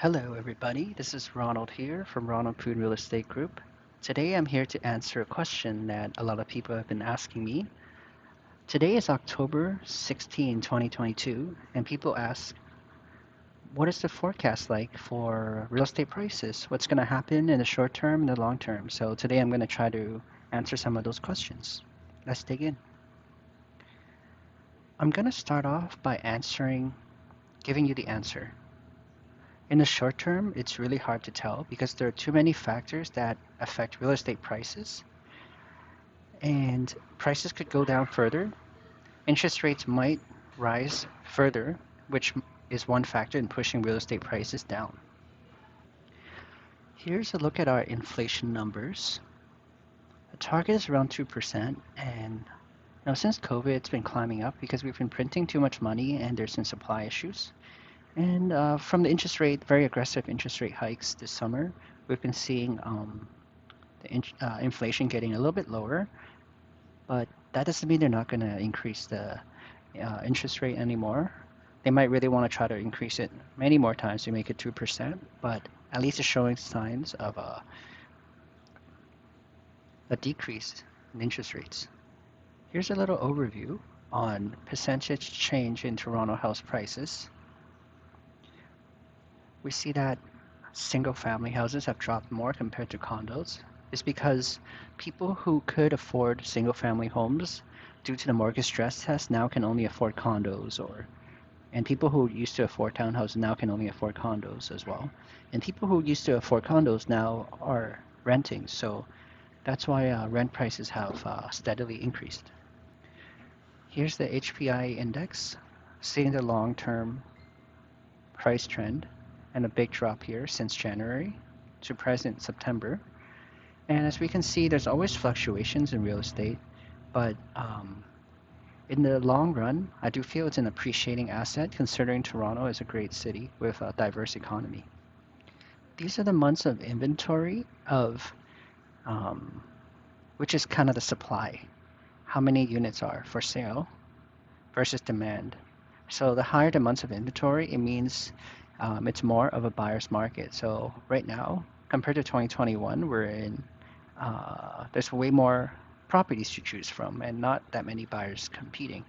Hello, everybody. This is Ronald here from Ronald Poon Real Estate Group. Today, I'm here to answer a question that a lot of people have been asking me. Today is October 16, 2022, and people ask, what is the forecast like for real estate prices? What's going to happen in the short term and the long term? So, today, I'm going to try to answer some of those questions. Let's dig in. I'm going to start off by giving you the answer. In the short term, it's really hard to tell because there are too many factors that affect real estate prices, and prices could go down further. Interest rates might rise further, which is one factor in pushing real estate prices down. Here's a look at our inflation numbers. The target is around 2%, and since COVID, it's been climbing up because we've been printing too much money and there's been supply issues. And from the very aggressive interest rate hikes this summer, we've been seeing inflation getting a little bit lower, but that doesn't mean they're not going to increase the interest rate anymore. They might really want to try to increase it many more times to make it 2%, but at least it's showing signs of a decrease in interest rates. Here's a little overview on percentage change in Toronto house prices. We see that single family houses have dropped more compared to condos. It's because people who could afford single family homes due to the mortgage stress test now can only afford condos, and people who used to afford townhouses now can only afford condos as well. And people who used to afford condos now are renting, so that's why rent prices have steadily increased. Here's the HPI index, seeing the long-term price trend and a big drop here since January to present September. And as we can see, there's always fluctuations in real estate, but in the long run, I do feel it's an appreciating asset considering Toronto is a great city with a diverse economy. These are the months of inventory of, which is kind of the supply, how many units are for sale versus demand. So the higher the months of inventory, it means it's more of a buyer's market. So right now, compared to 2021, there's way more properties to choose from and not that many buyers competing.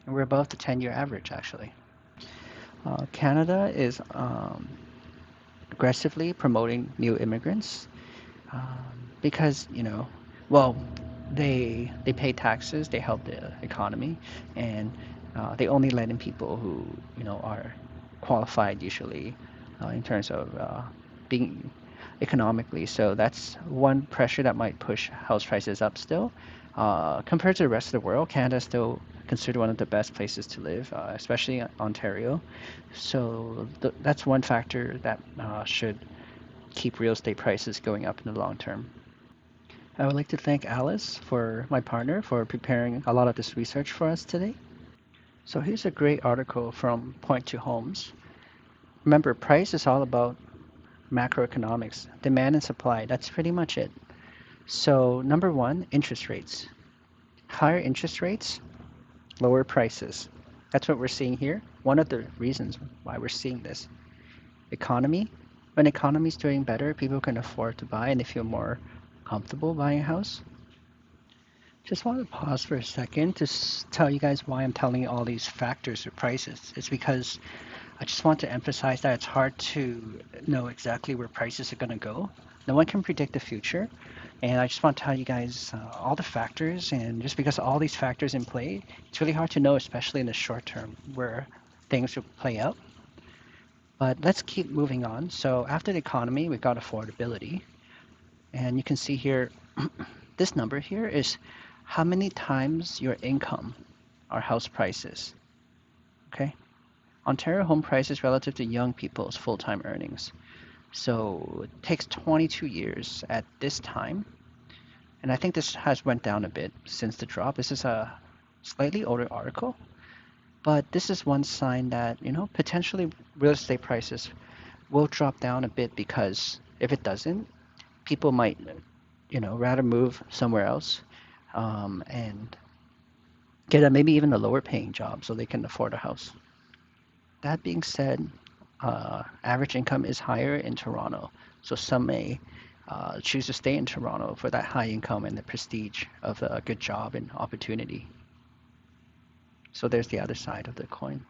And we're above the 10-year average, actually. Canada is aggressively promoting new immigrants because, well, they pay taxes, they help the economy, and they only let in people who, are qualified usually in terms of being economically. So that's one pressure that might push house prices up still. Compared to the rest of the world, Canada is still considered one of the best places to live, especially Ontario. So that's one factor that should keep real estate prices going up in the long term. I would like to thank Alice, for my partner, for preparing a lot of this research for us today. So here's a great article from Point to Homes. Remember, price is all about macroeconomics, demand and supply. That's pretty much it. So number one, interest rates. Higher interest rates, lower prices. That's what we're seeing here. One of the reasons why we're seeing this. Economy. When economy is doing better, people can afford to buy and they feel more comfortable buying a house. Just want to pause for a second to tell you guys why I'm telling you all these factors or prices. It's because I just want to emphasize that it's hard to know exactly where prices are going to go. No one can predict the future. And I just want to tell you guys all the factors. And just because all these factors in play, it's really hard to know, especially in the short term, where things will play out. But let's keep moving on. So after the economy, we've got affordability. And you can see here, this number here is how many times your income are house prices. Okay? Ontario home prices relative to young people's full-time earnings. So it takes 22 years at this time. And I think this has went down a bit since the drop. This is a slightly older article, but this is one sign that, potentially real estate prices will drop down a bit, because if it doesn't, people might, rather move somewhere else and get maybe even a lower paying job so they can afford a house. That being said, average income is higher in Toronto. So some may choose to stay in Toronto for that high income and the prestige of a good job and opportunity. So there's the other side of the coin.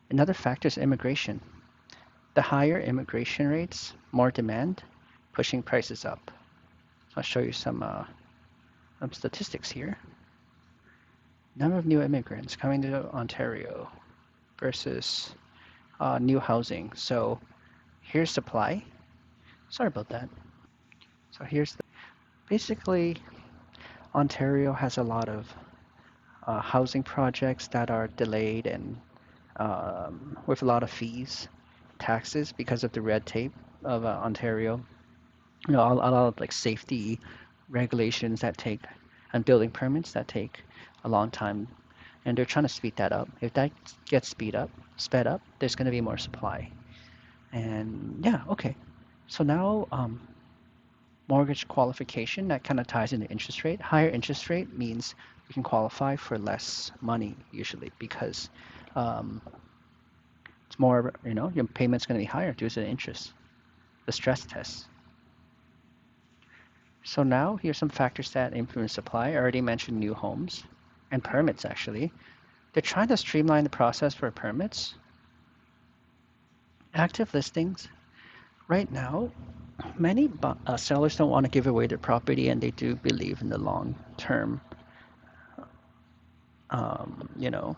Another factor is immigration. The higher immigration rates, more demand, pushing prices up. So I'll show you some statistics here. Number of new immigrants coming to Ontario versus new housing. So here's supply. Sorry about that. So basically Ontario has a lot of housing projects that are delayed and with a lot of fees, taxes because of the red tape of Ontario. A lot of like safety regulations that take and building permits that take a long time, and they're trying to speed that up. If that gets sped up, there's going to be more supply. And yeah, okay. So now mortgage qualification, that kind of ties into interest rate. Higher interest rate means you can qualify for less money usually because um, it's more, your payment's going to be higher due to the interest, the stress test. So now here's some factors that influence supply. I already mentioned new homes and permits actually. They're trying to streamline the process for permits. Active listings. Right now, many sellers don't want to give away their property and they do believe in the long-term, you know,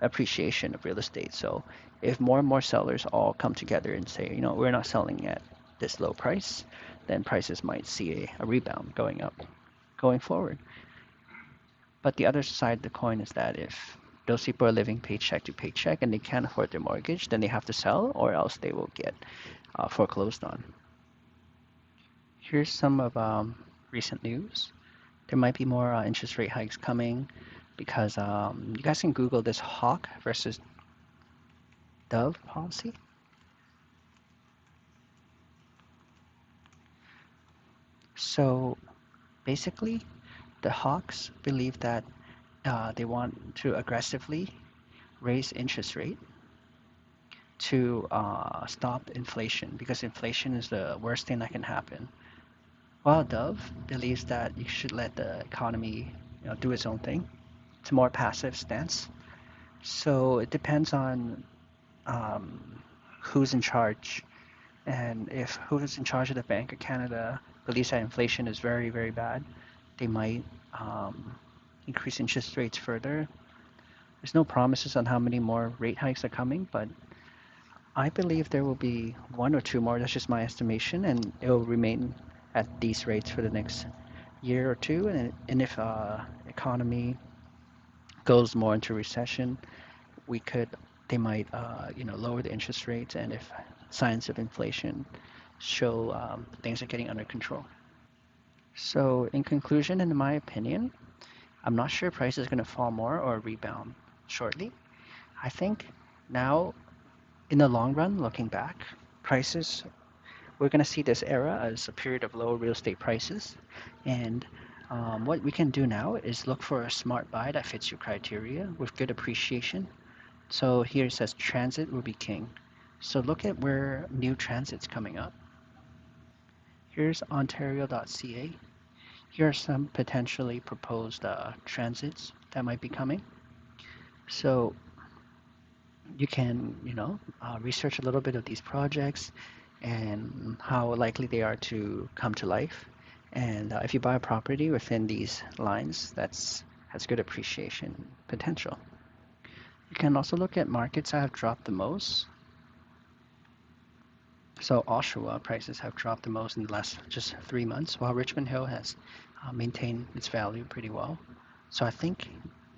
appreciation of real estate. So if more and more sellers all come together and say, we're not selling at this low price, then prices might see a rebound going up going forward. But the other side of the coin is that if those people are living paycheck to paycheck and they can't afford their mortgage, then they have to sell or else they will get foreclosed on. Here's some of recent news. There might be more interest rate hikes coming because you guys can Google this hawk versus dove policy. So basically, the hawks believe that they want to aggressively raise interest rate to stop inflation because inflation is the worst thing that can happen. While Dove believes that you should let the economy do its own thing. It's a more passive stance. So it depends on who's in charge. And if who's in charge of the Bank of Canada believes that inflation is very, very bad, they might increase interest rates further. There's no promises on how many more rate hikes are coming, but I believe there will be one or two more. That's just my estimation, and it will remain at these rates for the next year or two. And if economy goes more into recession, they might lower the interest rates, and if signs of inflation show things are getting under control. So in conclusion, in my opinion, I'm not sure price is going to fall more or rebound shortly. I think now in the long run, looking back, prices, we're going to see this era as a period of low real estate prices. And what we can do now is look for a smart buy that fits your criteria with good appreciation. So here it says transit will be king. So look at where new transit's coming up. Here's Ontario.ca. Here are some potentially proposed transits that might be coming. So you can, research a little bit of these projects and how likely they are to come to life. And if you buy a property within these lines, has good appreciation potential. You can also look at markets that have dropped the most. So Oshawa prices have dropped the most in the last just 3 months, while Richmond Hill has maintained its value pretty well. So I think,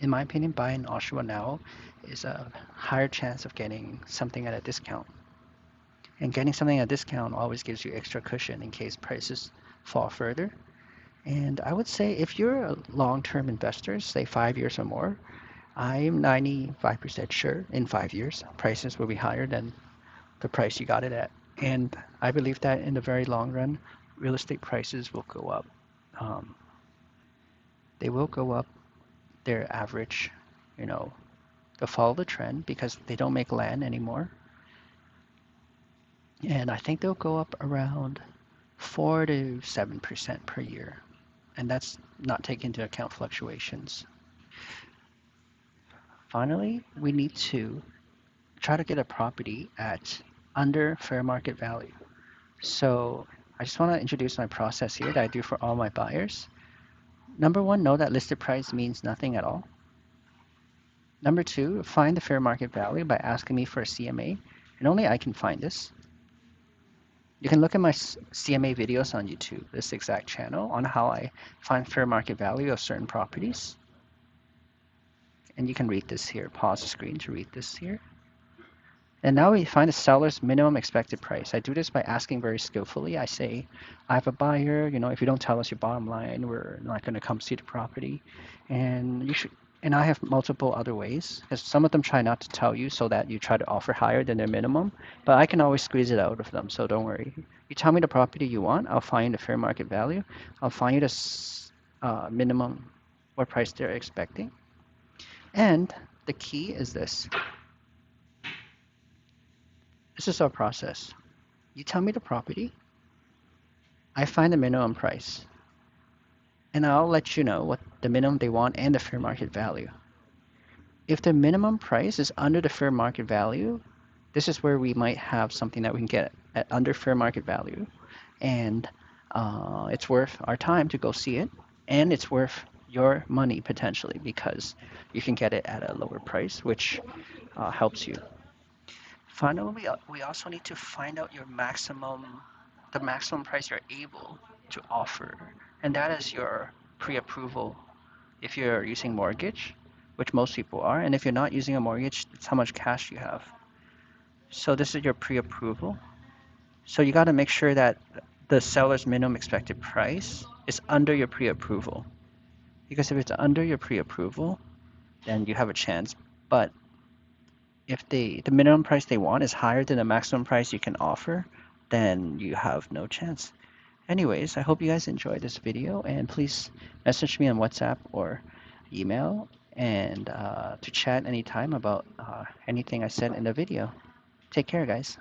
in my opinion, buying Oshawa now is a higher chance of getting something at a discount. And getting something at a discount always gives you extra cushion in case prices fall further. And I would say if you're a long-term investor, say 5 years or more, I'm 95% sure in 5 years prices will be higher than the price you got it at. And I believe that in the very long run, real estate prices will go up. Um, they will go up their average, they'll follow the trend because they don't make land anymore. And I think they'll go up around 4 to 7% per year. And that's not taking into account fluctuations. Finally, we need to try to get a property at under fair market value. So I just want to introduce my process here that I do for all my buyers. Number one, know that listed price means nothing at all. Number two, find the fair market value by asking me for a CMA, and only I can find this. You can look at my CMA videos on YouTube, this exact channel, on how I find fair market value of certain properties. And you can read this here. Pause the screen to read this here. And now we find the seller's minimum expected price. I do this by asking very skillfully. I say, I have a buyer, if you don't tell us your bottom line, we're not going to come see the property. And you should, and I have multiple other ways, because some of them try not to tell you so that you try to offer higher than their minimum, but I can always squeeze it out of them, so don't worry. You tell me the property you want, I'll find the fair market value. I'll find you the minimum, what price they're expecting. And the key is this. This is our process. You tell me the property, I find the minimum price, and I'll let you know what the minimum they want and the fair market value. If the minimum price is under the fair market value, this is where we might have something that we can get at under fair market value, and it's worth our time to go see it, and it's worth your money potentially because you can get it at a lower price, which helps you. Finally, we also need to find out the maximum price you're able to offer, and that is your pre-approval. If you're using mortgage, which most people are, and if you're not using a mortgage, it's how much cash you have. So this is your pre-approval. So you got to make sure that the seller's minimum expected price is under your pre-approval, because if it's under your pre-approval, then you have a chance. But if the minimum price they want is higher than the maximum price you can offer, then you have no chance. Anyways, I hope you guys enjoyed this video, and please message me on WhatsApp or email and to chat anytime about anything I said in the video. Take care, guys.